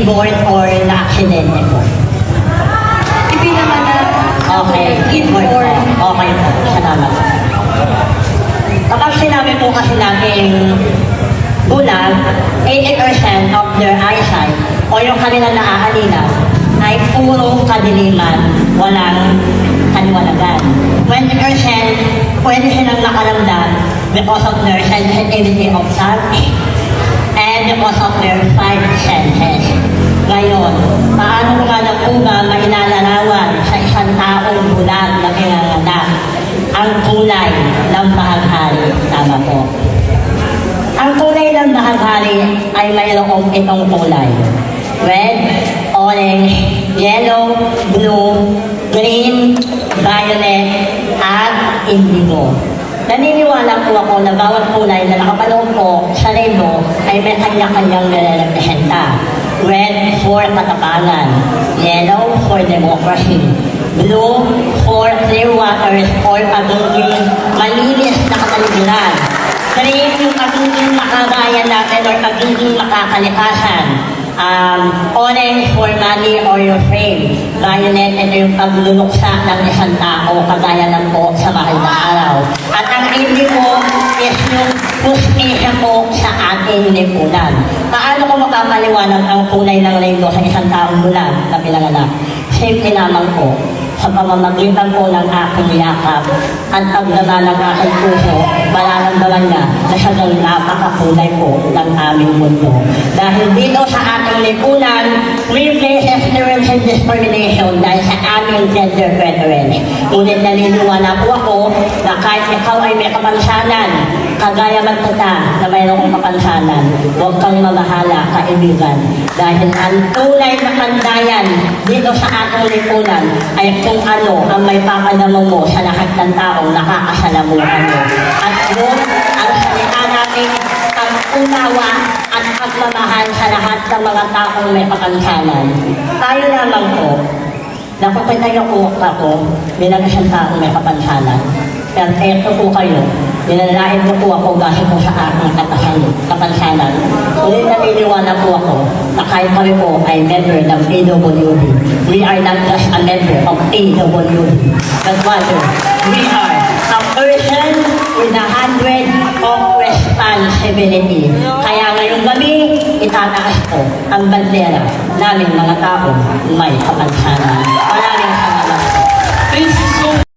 inborn or na-aksidente po? Ipinaman na. Okay, inborn po. Okay po, salamat. Kapag sinabi po kasi natin bulag, 80% of their eyesight o yung kanilang naaalila ay puro kadiliman, walang kaliwanagan. 20% pwede silang nakaramdam because of their sensitivity of touch and because of their five senses. Ngayon, paano nga na po ba mainalarawan sa isang taong bulag na pinanganak ang kulay ng bahaghari? Tama po. Ang kulay ng bahaghari ay mayroong itong kulay. Red, orange, yellow, blue, green, violet, at indigo. Naniniwala po ako na bawat kulay na nakapanood ko sa rainbow ay may kanya-kanyang nire-representa. Red for katapangan, yellow for democracy, blue for clear waters or pagiging malinis na kapaligiran. Green yung pagiging makagaya natin or pagiging makakalikasan. Orange for money or your fame. Violet, ito yung pagluluksa ng isang tao kagaya ng po sa mahal na araw. At ang indigo is yung pustiya po sa ating lipunan. Paano ko makapaliwanag ang kulay ng rainbow sa isang taong bulag na pinanganak? Simple lamang po, sa pamamagitan po ng aking yakap at pagdama ng aking puso, mararamdaman niya na siyang napakakulay po ng aming mundo. Dahil dito sa ating lipunan, we face ignorance and discrimination dahil sa aming gender preference. Ngunit naniniwala po ako na kahit ikaw ay may kapansanan, kagaya man kita na mayroong kapansanan, huwag kang mamahala, kaibigan. Dahil ang tunay na kandayan dito sa ating lipunan ay kung ano ang may papadamo mo sa lahat ng taong nakakasalamuhan mo. At yun ang salita natin pag-unawa at pagmamahal sa lahat ng mga taong may kapansanan. Tayo lamang po, nakukitayo po ako bilang isang taong may kapansanan. Perfecto po kayo. Nilalait mo po ako dahil po sa aking kapansanan. Ulit naniniwala po ako na kahit kami po ay member ng PWD. We are not just a member of PWD, but rather, we are a person with 100 of responsibility. Kaya ngayong gabi, itataas ko ang bandera namin mga tao may kapansanan.